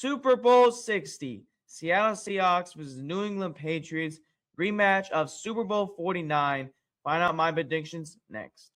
Super Bowl 60, Seattle Seahawks versus the New England Patriots, rematch of Super Bowl 49. Find out my predictions next.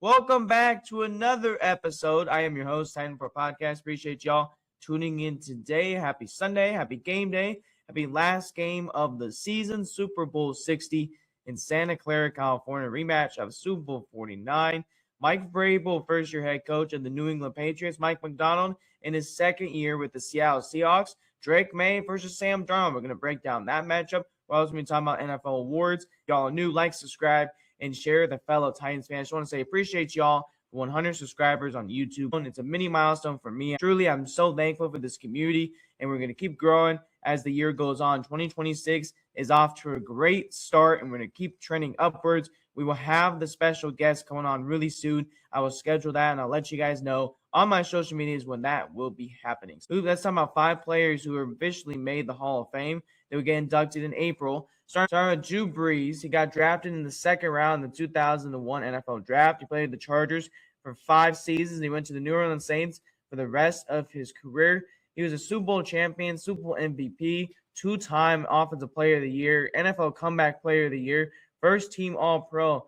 Welcome back to another episode. I am your host, Titan for Podcast. Appreciate y'all tuning in today. Happy Sunday, happy game day, happy last game of the season, Super Bowl 60 in Santa Clara, California, rematch of Super Bowl 49. Mike Vrabel, first-year head coach of the New England Patriots. Mike Macdonald in his second year with the Seattle Seahawks. Drake May versus Sam Darnold. We're going to break down that matchup. We're also going to be talking about NFL awards. Y'all are new, like, subscribe, and share the fellow Titans fans. I just want to say appreciate y'all for 100 subscribers on YouTube. It's a mini milestone for me. Truly, I'm so thankful for this community, and we're going to keep growing as the year goes on. 2026 is off to a great start, and we're going to keep trending upwards. We will have the special guest coming on really soon. I will schedule that, and I'll let you guys know on my social medias when that will be happening. So let's talk about 5 players who have officially made the Hall of Fame. They will get inducted in April. Starting with Drew Brees. He got drafted in the second round in the 2001 NFL Draft. He played the Chargers for 5 seasons. He went to the New Orleans Saints for the rest of his career. He was a Super Bowl champion, Super Bowl MVP, 2-time Offensive Player of the Year, NFL Comeback Player of the Year, first-team All-Pro,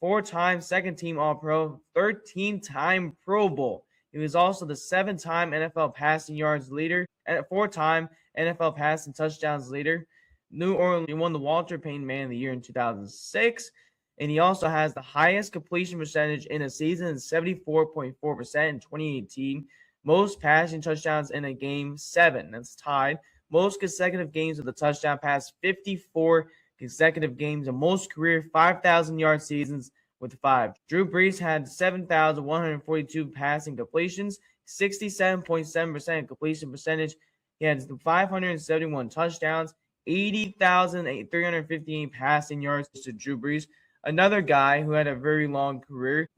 4-time second-team All-Pro, 13-time Pro Bowl. He was also the 7-time NFL passing yards leader and 4-time NFL passing touchdowns leader. New Orleans won the Walter Payton Man of the Year in 2006, and he also has the highest completion percentage in a season, 74.4% in 2018. Most passing touchdowns in a game, 7. That's tied. Most consecutive games with a touchdown pass, 54 consecutive games, and most career 5,000-yard seasons with 5. Drew Brees had 7,142 passing completions, 67.7% completion percentage. He had 571 touchdowns, 80,315 passing yards to Drew Brees. Another guy who had a very long career,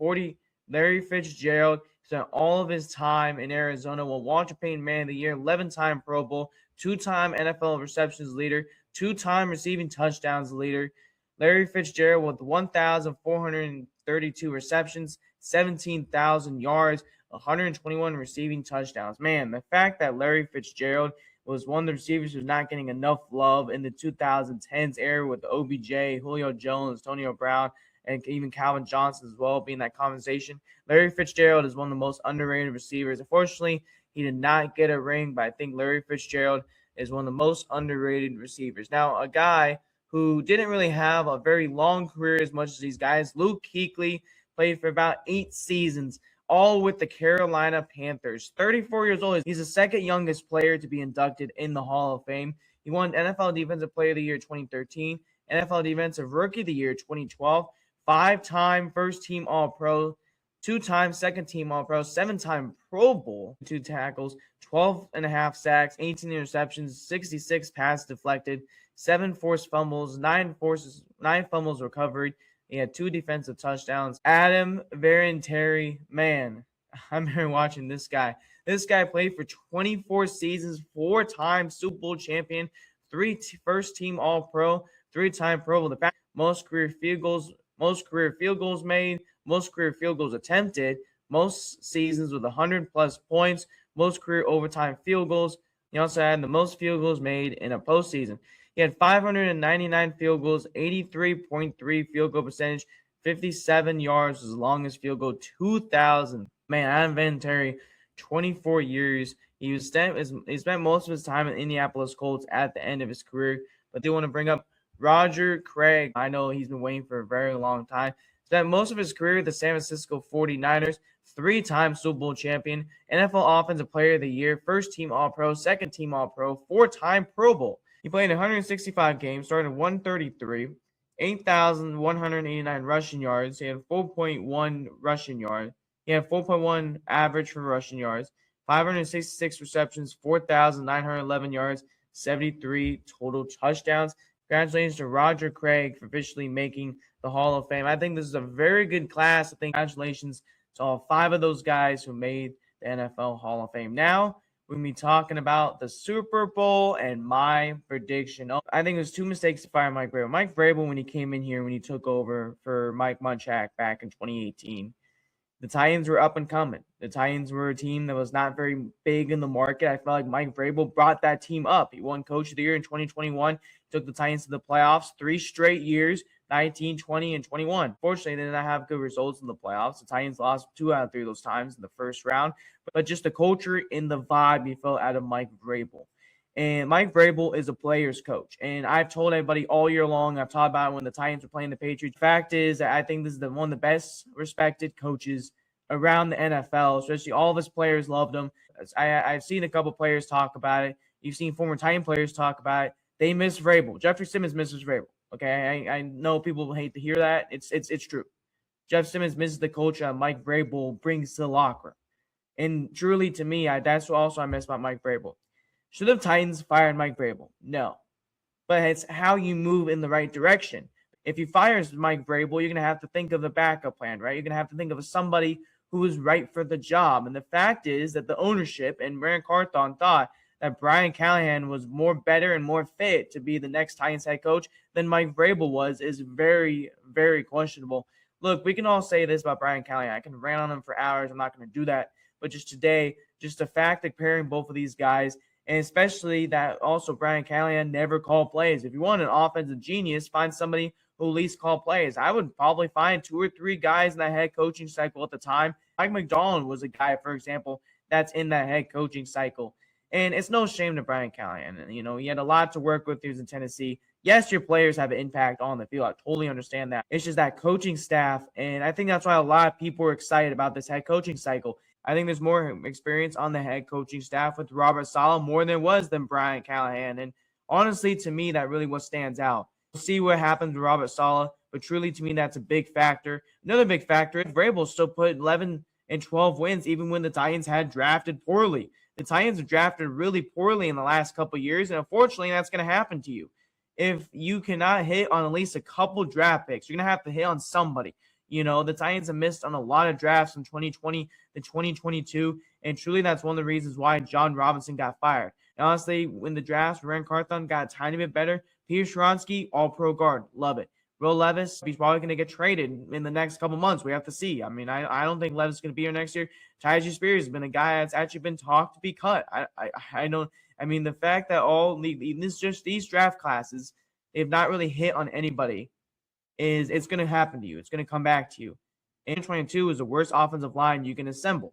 Larry Fitzgerald, spent all of his time in Arizona, won Walter Payton Man of the Year, 11-time Pro Bowl, 2-time NFL receptions leader, 2-time receiving touchdowns leader. Larry Fitzgerald with 1,432 receptions, 17,000 yards, 121 receiving touchdowns. Man, the fact that Larry Fitzgerald was one of the receivers who's not getting enough love in the 2010s era with OBJ, Julio Jones, Antonio Brown, and even Calvin Johnson as well being that conversation. Larry Fitzgerald is one of the most underrated receivers. Unfortunately, he did not get a ring, but I think Larry Fitzgerald is one of the most underrated receivers. Now, a guy who didn't really have a very long career as much as these guys, Luke Kuechly, played for about 8 seasons, all with the Carolina Panthers. 34 years old. He's the second youngest player to be inducted in the Hall of Fame. He won NFL Defensive Player of the Year 2013, NFL Defensive Rookie of the Year 2012, 5-time first-team All-Pro, 2-time second-team All-Pro, 7-time Pro Bowl, 2 tackles, 12.5 sacks, 18 interceptions, 66 passes deflected, 7 forced fumbles, 9 fumbles recovered. He had 2 defensive touchdowns. Adam Vinatieri, man, I'm here watching this guy. This guy played for 24 seasons, 4-time Super Bowl champion, 3 first-team All-Pro, 3-time Pro Bowl. The fact most career field goals made, most career field goals attempted, most seasons with 100-plus points, most career overtime field goals. He also had the most field goals made in a postseason. He had 599 field goals, 83.3 field goal percentage, 57 yards was the longest field goal, 2,000. Man, Adam Vinatieri, 24 years. He spent most of his time in Indianapolis Colts at the end of his career. But they want to bring up Roger Craig. I know he's been waiting for a very long time. Spent most of his career with the San Francisco 49ers, 3-time Super Bowl champion, NFL Offensive Player of the Year, first-team All-Pro, second-team All-Pro, 4-time Pro Bowl. He played 165 games, started 133, 8,189 rushing yards. He had 4.1 rushing yards. He had 4.1 average for rushing yards, 566 receptions, 4,911 yards, 73 total touchdowns. Congratulations to Roger Craig for officially making the Hall of Fame. I think this is a very good class. I think congratulations So all 5 of those guys who made the NFL Hall of Fame. Now we're going to be talking about the Super Bowl and my prediction. I think there's 2 mistakes to fire Mike Vrabel. Mike Vrabel, when he came in here, when he took over for Mike Munchak back in 2018, the Titans were up and coming. The Titans were a team that was not very big in the market. I felt like Mike Vrabel brought that team up. He won Coach of the Year in 2021, took the Titans to the playoffs 3 straight years, 19, 20, and 21. Fortunately, they did not have good results in the playoffs. The Titans lost 2 out of 3 of those times in the first round. But just the culture and the vibe you felt out of Mike Vrabel. And Mike Vrabel is a player's coach. And I've told everybody all year long, I've talked about it when the Titans were playing the Patriots. Fact is that I think this is one of the best respected coaches around the NFL, especially all of his players loved him. I've seen a couple players talk about it. You've seen former Titan players talk about it. They miss Vrabel. Jeffrey Simmons misses Vrabel. Okay, I know people hate to hear that. It's true. Jeff Simmons misses the culture that Mike Vrabel brings to the locker room. And truly, to me, that's what also I miss about Mike Vrabel. Should the Titans fired Mike Vrabel? No. But it's how you move in the right direction. If you fire Mike Vrabel, you're going to have to think of a backup plan, right? You're going to have to think of somebody who is right for the job. And the fact is that the ownership and Brian Carthon thought that Brian Callahan was better and more fit to be the next Titans head coach than Mike Vrabel was is very, very questionable. Look, we can all say this about Brian Callahan. I can rant on him for hours. I'm not going to do that. But just today, just the fact that pairing both of these guys, and especially that also Brian Callahan never called plays. If you want an offensive genius, find somebody who at least called plays. I would probably find 2 or 3 guys in that head coaching cycle at the time. Mike McDonald was a guy, for example, that's in that head coaching cycle. And it's no shame to Brian Callahan. You know, he had a lot to work with. He was in Tennessee. Yes, your players have an impact on the field. I totally understand that. It's just that coaching staff, and I think that's why a lot of people are excited about this head coaching cycle. I think there's more experience on the head coaching staff with Robert Saleh more than was than Brian Callahan. And honestly, to me, that really what stands out. We'll see what happens with Robert Saleh, but truly to me, that's a big factor. Another big factor is Vrabel still put 11 and 12 wins even when the Titans had drafted poorly. The Titans have drafted really poorly in the last couple of years, and unfortunately, that's going to happen to you. If you cannot hit on at least a couple draft picks, you're going to have to hit on somebody. You know, the Titans have missed on a lot of drafts from 2020 to 2022, and truly that's one of the reasons why John Robinson got fired. And honestly, when the drafts, Ryan Carthon got a tiny bit better. Peter Skoronsky, all-pro guard, love it. Will Levis, he's probably going to get traded in the next couple months. We have to see. I mean, I don't think Levis is going to be here next year. Tyjae Spears has been a guy that's actually been talked to be cut. I don't. I mean, the fact that these draft classes, they've not really hit on anybody. It's going to happen to you. It's going to come back to you. And 2022 is the worst offensive line you can assemble.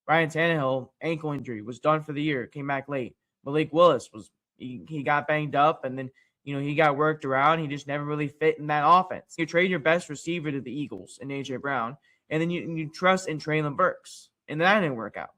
Ryan Tannehill, ankle injury, was done for the year, came back late. Malik Willis he got banged up, and then he got worked around. He just never really fit in that offense. You trade your best receiver to the Eagles and A.J. Brown, and then you trust in Treylon Burks, and that didn't work out.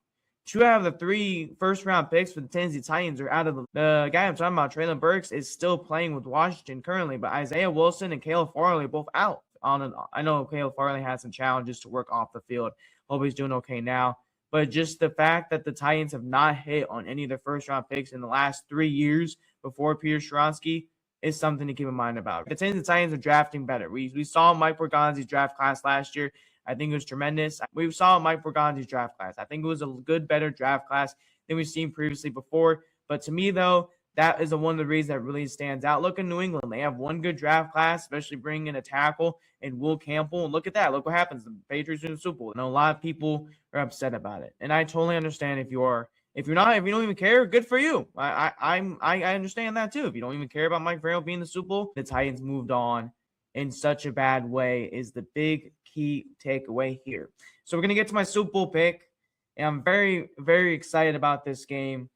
2 out of the 3 first-round picks for the Tennessee Titans are out of the guy I'm talking about. Treylon Burks is still playing with Washington currently, but Isaiah Wilson and Caleb Farley are both out. I know Caleb Farley had some challenges to work off the field. Hope he's doing okay now. But just the fact that the Titans have not hit on any of their first-round picks in the last 3 years before Peter Skoronsky is something to keep in mind about. The Tennessee Titans are drafting better. We saw Mike Borgonzi's draft class last year. I think it was tremendous. We saw Mike Borgonzi's draft class. I think it was a good, better draft class than we've seen previously before. But to me, though, that is one of the reasons that really stands out. Look at New England. They have one good draft class, especially bringing in a tackle and Will Campbell. And look at that. Look what happens. The Patriots in the Super Bowl. And a lot of people are upset about it. And I totally understand if you don't even care, good for you. I understand that too. If you don't even care about Mike Vrabel being in the Super Bowl, the Titans moved on in such a bad way is the big key takeaway here. So we're going to get to my Super Bowl pick, and I'm very, very excited about this game.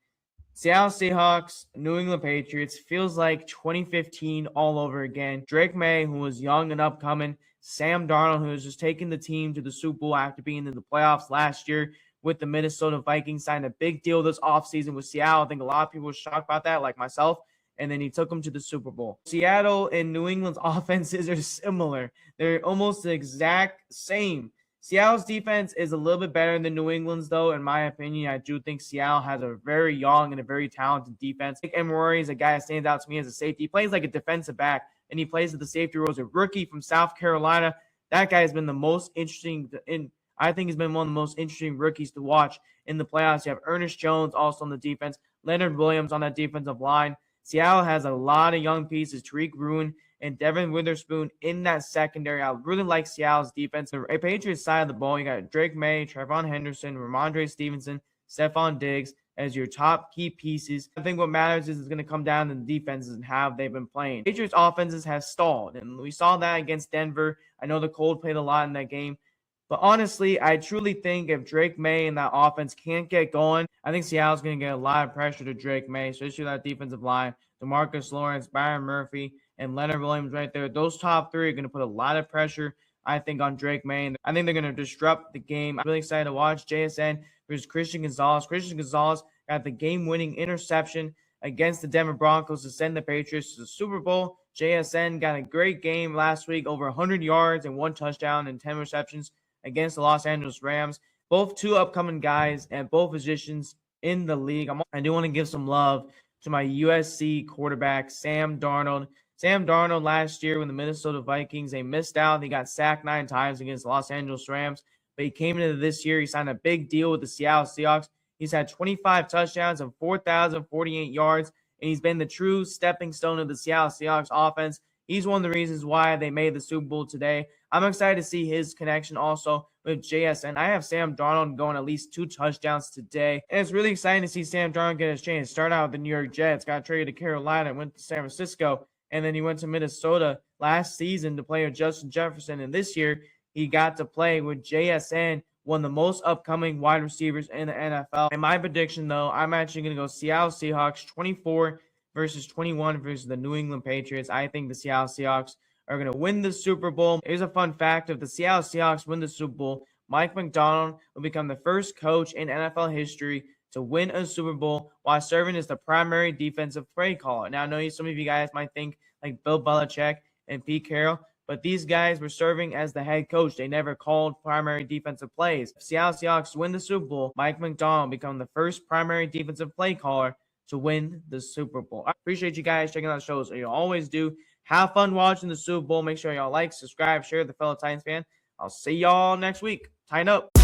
Seattle Seahawks, New England Patriots, feels like 2015 all over again. Drake May, who was young and upcoming, Sam Darnold, who was just taking the team to the Super Bowl after being in the playoffs last year with the Minnesota Vikings, signed a big deal this offseason with Seattle. I think a lot of people were shocked about that, like myself. And then he took them to the Super Bowl. Seattle and New England's offenses are similar. They're almost the exact same. Seattle's defense is a little bit better than New England's, though, in my opinion. I do think Seattle has a very young and a very talented defense. Nick Emery is a guy that stands out to me as a safety. He plays like a defensive back, and he plays at the safety role as a rookie from South Carolina. That guy has been the most interesting. I think he's been one of the most interesting rookies to watch in the playoffs. You have Ernest Jones also on the defense, Leonard Williams on that defensive line. Seattle has a lot of young pieces, Tariq Ruin and Devin Witherspoon in that secondary. I really like Seattle's defense. The Patriots side of the ball, you got Drake May, Trevon Henderson, Ramondre Stevenson, Stephon Diggs as your top key pieces. I think what matters is it's going to come down to the defenses and how they've been playing. Patriots offenses have stalled, and we saw that against Denver. I know the Cold played a lot in that game. But honestly, I truly think if Drake May and that offense can't get going, I think Seattle's going to get a lot of pressure to Drake May, especially that defensive line. DeMarcus Lawrence, Byron Murphy, and Leonard Williams right there. Those top three are going to put a lot of pressure, I think, on Drake May. And I think they're going to disrupt the game. I'm really excited to watch JSN versus Christian Gonzalez. Christian Gonzalez got the game-winning interception against the Denver Broncos to send the Patriots to the Super Bowl. JSN got a great game last week, over 100 yards and 1 touchdown and 10 receptions against the Los Angeles Rams. Both two upcoming guys at both positions in the league. I do want to give some love to my USC quarterback, Sam Darnold. Sam Darnold last year when the Minnesota Vikings, they missed out. He got sacked 9 times against the Los Angeles Rams. But he came into this year. He signed a big deal with the Seattle Seahawks. He's had 25 touchdowns and 4,048 yards. And he's been the true stepping stone of the Seattle Seahawks offense. He's one of the reasons why they made the Super Bowl today. I'm excited to see his connection also with JSN. I have Sam Darnold going at least 2 touchdowns today. And it's really exciting to see Sam Darnold get his chance. Start out with the New York Jets, got traded to Carolina, went to San Francisco, and then he went to Minnesota last season to play with Justin Jefferson. And this year, he got to play with JSN, one of the most upcoming wide receivers in the NFL. And my prediction, though, I'm actually going to go Seattle Seahawks 24 versus 21 versus the New England Patriots. I think the Seattle Seahawks are going to win the Super Bowl. Here's a fun fact. If the Seattle Seahawks win the Super Bowl, Mike Macdonald will become the first coach in NFL history to win a Super Bowl while serving as the primary defensive play caller. Now, I know some of you guys might think like Bill Belichick and Pete Carroll, but these guys were serving as the head coach. They never called primary defensive plays. If Seattle Seahawks win the Super Bowl, Mike Macdonald will become the first primary defensive play caller to win the Super Bowl. I appreciate you guys checking out the shows. You always do. Have fun watching the Super Bowl. Make sure y'all like, subscribe, share with the fellow Titans fan. I'll see y'all next week. Tighten up.